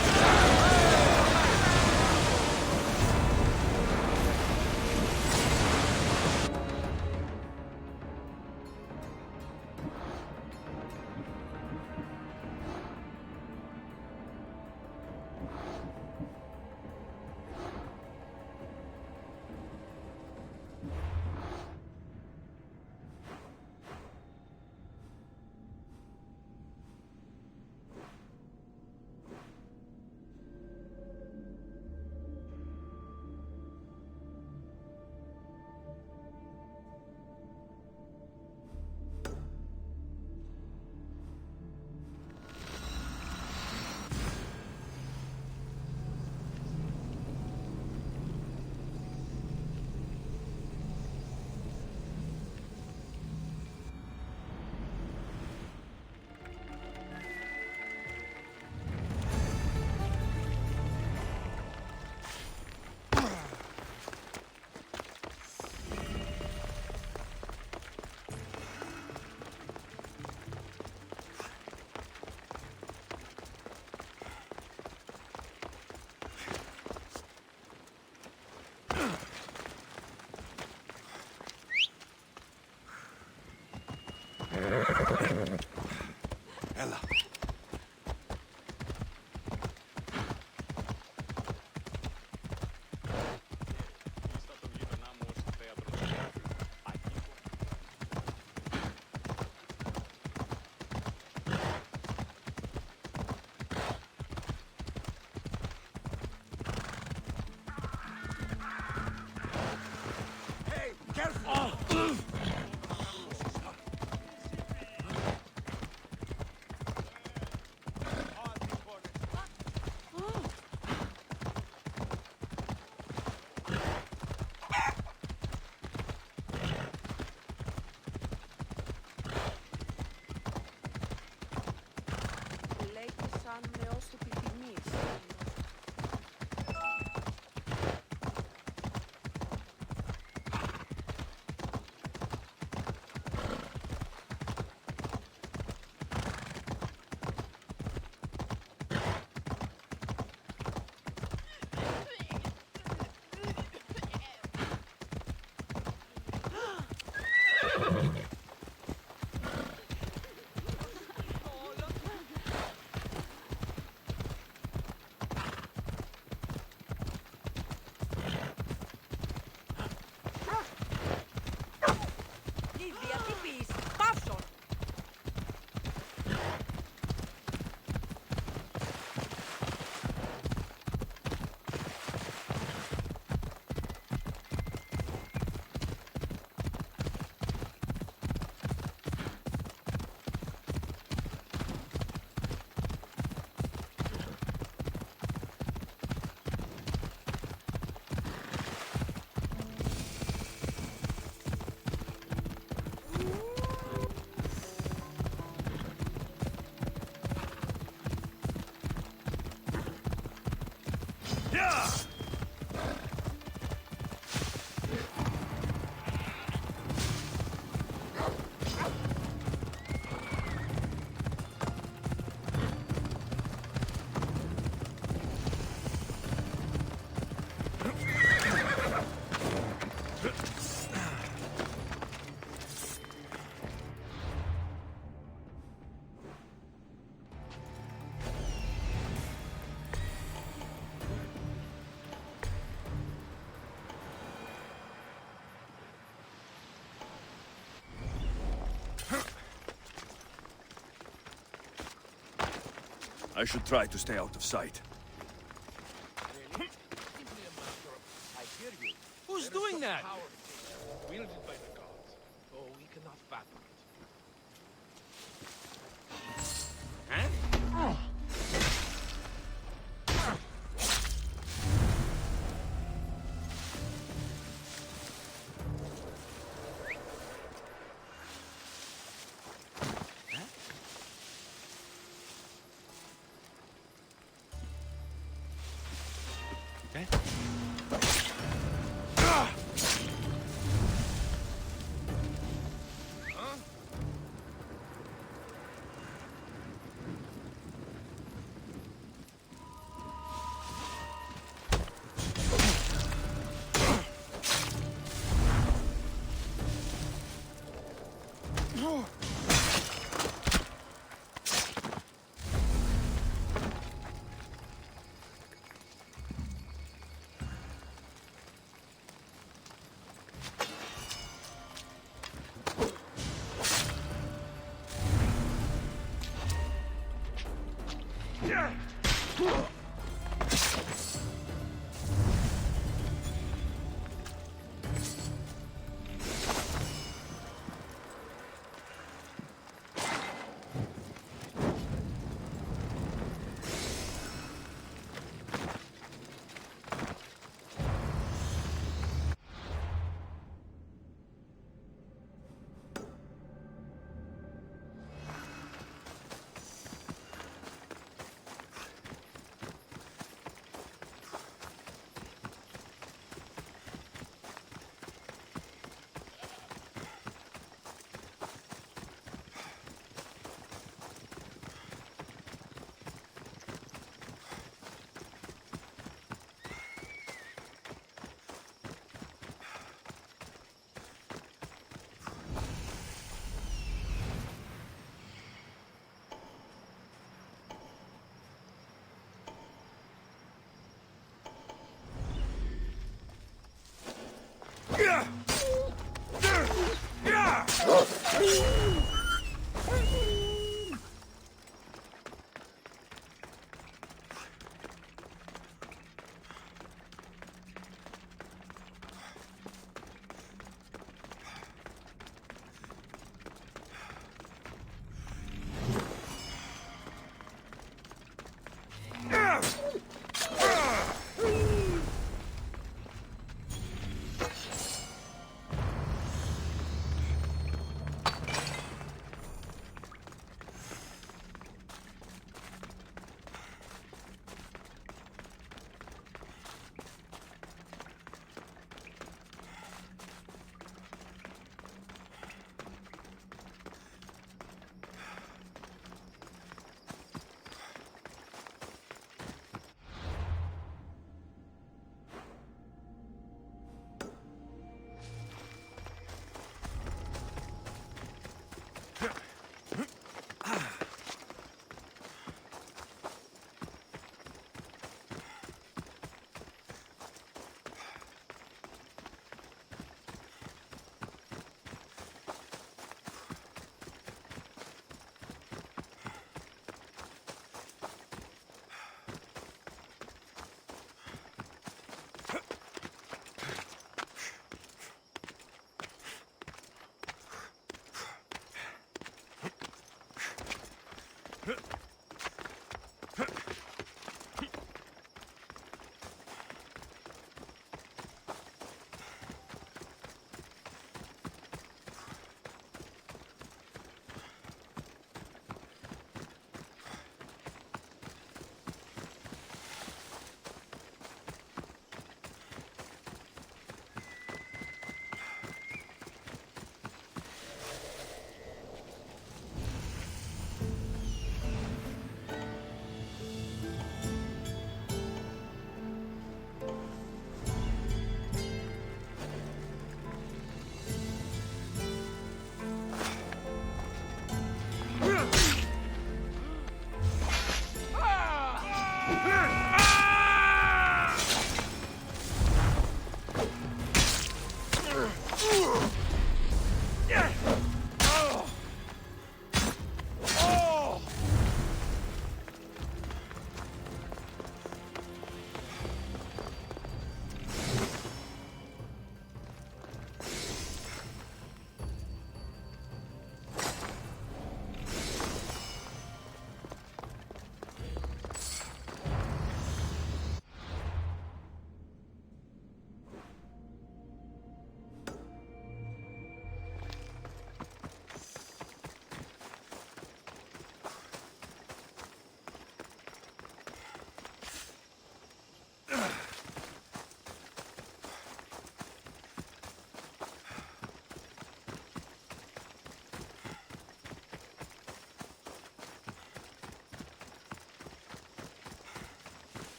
I should try to stay out of sight. Who's doing that? Wielded by the gods, though we cannot fathom it. Huh? Yeah!